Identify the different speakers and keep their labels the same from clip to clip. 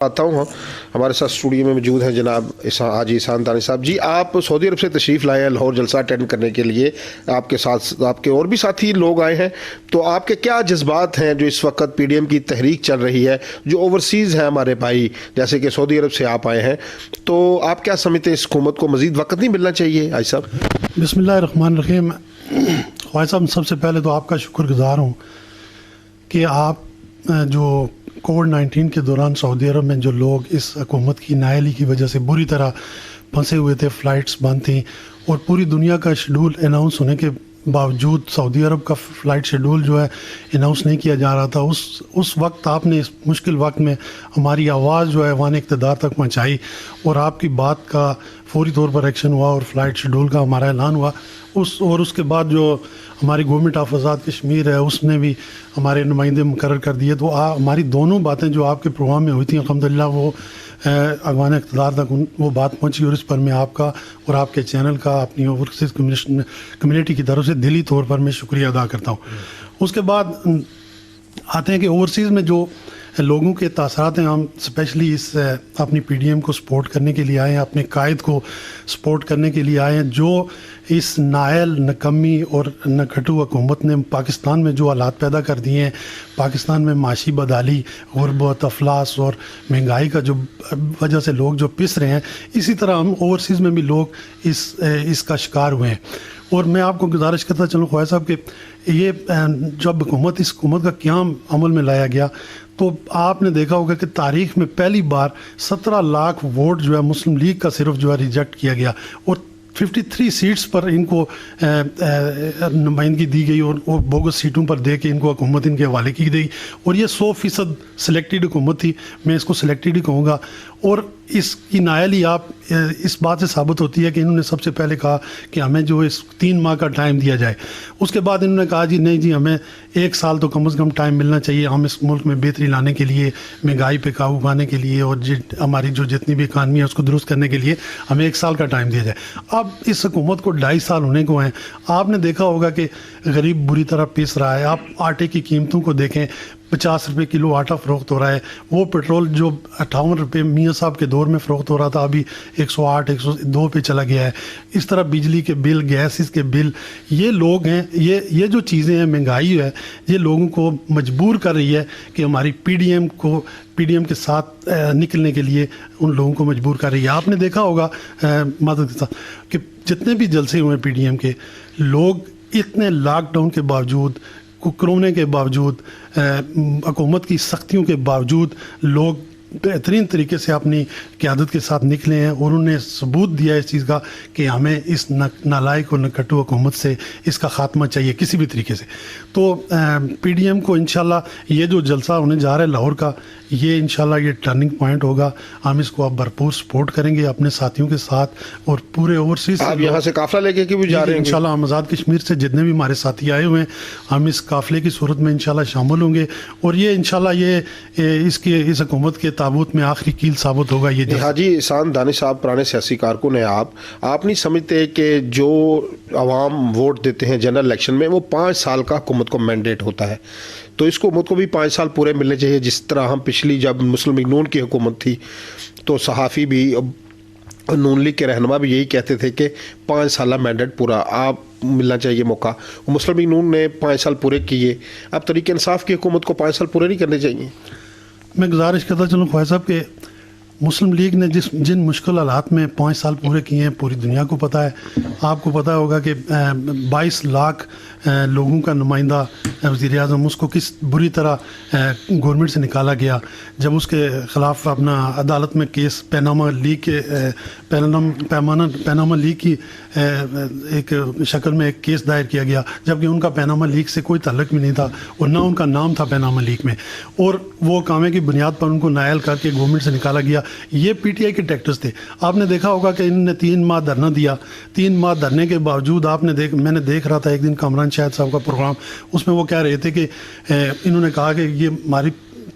Speaker 1: آتا ہوں. ہمارے ساتھ اسٹوڈیو میں موجود ہیں جناب حاجی احسان دانی صاحب. جی آپ سعودی عرب سے تشریف لائے ہیں لاہور جلسہ اٹینڈ کرنے کے لیے. آپ کے ساتھ آپ کے اور بھی ساتھی لوگ آئے ہیں, تو آپ کے کیا جذبات ہیں جو اس وقت پی ڈی ایم کی تحریک چل رہی ہے, جو اوورسیز ہیں ہمارے بھائی جیسے کہ سعودی عرب سے آپ آئے ہیں, تو آپ کیا سمجھتے ہیں اس حکومت کو مزید وقت نہیں ملنا چاہیے؟ حاجی صاحب
Speaker 2: بسم اللہ الرحمن الرحیم. خواجہ صاحب سب سے پہلے تو آپ کا شکر گزار ہوں کہ آپ جو کووڈ-19 کے دوران سعودی عرب میں جو لوگ اس حکومت کی نااہلی کی وجہ سے بری طرح پھنسے ہوئے تھے, فلائٹس بند تھیں اور پوری دنیا کا شیڈول اناؤنس ہونے کے باوجود سعودی عرب کا فلائٹ شیڈول جو ہے اناؤنس نہیں کیا جا رہا تھا, اس وقت آپ نے اس مشکل وقت میں ہماری آواز جو ہے ایوان اقتدار تک پہنچائی اور آپ کی بات کا فوری طور پر ایکشن ہوا اور فلائٹ شیڈول کا ہمارا اعلان ہوا. اس کے بعد جو ہماری گورنمنٹ آف آزاد کشمیر ہے اس نے بھی ہمارے نمائندے مقرر کر دیے. تو ہماری دونوں باتیں جو آپ کے پروگرام میں ہوئی تھیں الحمدللہ وہ ایوان اقتدار تک وہ بات پہنچی, اور اس پر میں آپ کا اور آپ کے چینل کا اپنی اوورسیز کمیونٹی کی طرف سے دلی طور پر میں شکریہ ادا کرتا ہوں. اس کے بعد آتے ہیں کہ اوورسیز میں جو لوگوں کے تاثرات ہیں, ہم اسپیشلی اس اپنی پی ڈی ایم کو سپورٹ کرنے کے لیے آئے ہیں, اپنے قائد کو سپورٹ کرنے کے لیے آئے ہیں, جو اس نائل نکمی اور نکھٹو حکومت نے پاکستان میں جو حالات پیدا کر دیے ہیں, پاکستان میں معاشی بدحالی, غربت, افلاس اور مہنگائی کا جو وجہ سے لوگ جو پس رہے ہیں, اسی طرح ہم اوورسیز میں بھی لوگ اس کا شکار ہوئے ہیں. اور میں آپ کو گزارش کرتا چلوں خواجہ صاحب کہ یہ جب اس حکومت کا قیام عمل میں لایا گیا تو آپ نے دیکھا ہوگا کہ تاریخ میں پہلی بار 17 لاکھ ووٹ جو ہے مسلم لیگ کا صرف جو ہے ریجیکٹ کیا گیا, اور 53 سیٹس پر ان کو نمائندگی دی گئی اور بوگس سیٹوں پر دے کے ان کو حکومت ان کے حوالے کی گئی, اور یہ 100% سلیکٹڈ حکومت تھی. میں اس کو سلیکٹڈ ہی کہوں گا. اور اس کی نااہلی آپ اس بات سے ثابت ہوتی ہے کہ انہوں نے سب سے پہلے کہا کہ ہمیں جو اس 3 ماہ کا ٹائم دیا جائے. اس کے بعد انہوں نے کہا نہیں جی ہمیں 1 سال تو کم از کم ٹائم ملنا چاہیے, ہم اس ملک میں بہتری لانے کے لیے, مہنگائی پہ قابو پانے کے لیے اور ہماری جو جتنی بھی اکانومی ہے اس کو درست کرنے کے لیے ہمیں 1 سال کا ٹائم دیا جائے. اب اس حکومت کو 2.5 سال ہونے کو ہیں. آپ نے دیکھا ہوگا کہ غریب بری طرح پیس رہا ہے. آپ آٹے کی قیمتوں کو دیکھیں, 50 روپے کلو آٹا فروخت ہو رہا ہے. وہ پیٹرول جو 58 روپے میاں صاحب کے دور میں فروخت ہو رہا تھا ابھی 108 102 پہ چلا گیا ہے. اس طرح بجلی کے بل, گیس کے بل, یہ لوگ ہیں, یہ جو چیزیں ہیں, مہنگائی ہے, یہ لوگوں کو مجبور کر رہی ہے کہ ہماری پی ڈی ایم کے ساتھ نکلنے کے لیے ان لوگوں کو مجبور کر رہی ہے. آپ نے دیکھا ہوگا مدد کے ساتھ کہ جتنے بھی جلسے ہوئے پی ڈی ایم کے, لوگ اتنے لاک ڈاؤن کے باوجود, کورونا کے باوجود, حکومت کی سختیوں کے باوجود لوگ بہترین طریقے سے اپنی قیادت کے ساتھ نکلے ہیں, اور انہوں نے ثبوت دیا اس چیز کا کہ ہمیں اس نالائق اور نکھٹو حکومت سے اس کا خاتمہ چاہیے کسی بھی طریقے سے. تو پی ڈی ایم کو انشاءاللہ یہ جو جلسہ ہونے جا رہا ہے لاہور کا, یہ انشاءاللہ یہ ٹرننگ پوائنٹ ہوگا. ہم اس کو اب بھرپور سپورٹ کریں گے اپنے ساتھیوں کے ساتھ, اور پورے اوورسیز
Speaker 1: آپ یہاں سے قافلہ لے کے بھی جا رہے ہیں
Speaker 2: انشاءاللہ. ہم آزاد کشمیر سے جتنے بھی ہمارے ساتھی آئے ہوئے ہیں ہم اس قافلے کی صورت میں انشاءاللہ شامل ہوں گے, اور یہ انشاءاللہ یہ اس حکومت کے تابوت میں آخری کیل ثابت ہوگا. یہ
Speaker 1: حاجی احسان دانی صاحب پرانے سیاسی کارکن ہیں, آپ نہیں سمجھتے کہ جو عوام ووٹ دیتے ہیں جنرل الیکشن میں وہ 5 سال کا حکومت کو مینڈیٹ ہوتا ہے, تو اس حکومت کو بھی 5 سال پورے ملنے چاہیے. جس طرح ہم پچھلی جب مسلم لیگ نون کی حکومت تھی تو صحافی بھی نون لیگ کے رہنما بھی یہی کہتے تھے کہ 5 سالہ مینڈیٹ پورا آپ ملنا چاہیے موقع. مسلم لیگ نون نے 5 سال پورے کیے, اب تحریک انصاف کی حکومت کو 5 سال پورے نہیں کرنے چاہیے؟
Speaker 2: میں گزارش کرتا چلوں خواجہ صاحب کہ مسلم لیگ نے جن مشکل حالات میں 5 سال پورے کیے ہیں پوری دنیا کو پتہ ہے. آپ کو پتہ ہوگا کہ 22 لاکھ لوگوں کا نمائندہ وزیر اعظم, اس کو کس بری طرح گورنمنٹ سے نکالا گیا جب اس کے خلاف اپنا عدالت میں کیس پیناما لیگ کی ایک شکل میں ایک کیس دائر کیا گیا, جبکہ ان کا پیناما لیگ سے کوئی تعلق بھی نہیں تھا اور نہ ان کا نام تھا پیناما لیگ میں, اور وہ کامے کی بنیاد پر ان کو نائل کر کے گورنمنٹ سے نکالا گیا. یہ پی ٹی آئی کے ٹیکٹرز تھے. آپ نے دیکھا ہوگا کہ انہوں نے 3 ماہ دھرنا دیا. 3 ماہ دھرنے کے باوجود میں نے دیکھ رہا تھا ایک دن کامران شاہد صاحب کا پروگرام, اس میں وہ کہہ رہے تھے کہ انہوں نے کہا کہ یہ ہماری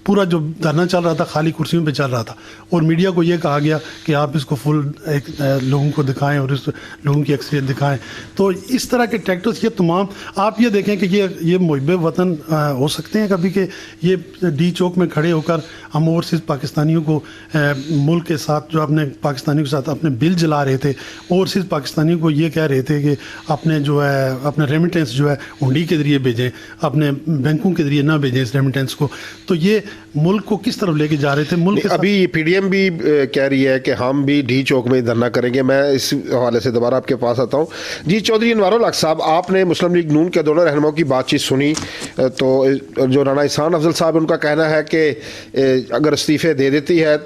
Speaker 2: پورا جو دھرنا چل رہا تھا خالی کرسیوں پہ چل رہا تھا، اور میڈیا کو یہ کہا گیا کہ آپ اس کو فل ایک لوگوں کو دکھائیں اور اس لوگوں کی اکثریت دکھائیں. تو اس طرح کے ٹیکٹس یہ تمام آپ یہ دیکھیں کہ یہ محب وطن ہو سکتے ہیں کبھی کہ یہ ڈی چوک میں کھڑے ہو کر ہم اوورسیز پاکستانیوں کو ملک کے ساتھ جو اپنے پاکستانیوں کے ساتھ اپنے بل جلا رہے تھے، اوورسیز پاکستانیوں کو یہ کہہ رہے تھے کہ اپنے جو ہے اپنے ریمیٹنس جو ہے ہنڈی کے ذریعے بھیجیں، اپنے بینکوں کے ذریعے نہ بھیجیں اس ریمیٹنس کو. تو یہ ملک کو کس طرف لے کے جا رہے تھے؟ ملک
Speaker 1: ابھی پی ڈی ایم بھی کہہ رہی ہے کہ ہم بھی ڈی چوک میں دھرنا کریں گے. میں اس حوالے سے دوبارہ آپ کے پاس آتا ہوں. جی چودھری انوار الحق صاحب، آپ نے مسلم لیگ نون کے دونوں رہنماؤں کی بات چیت سنی، تو جو رانا احسان افضل صاحب ان کا کہنا ہے کہ اگر استعفے دے دیتی ہے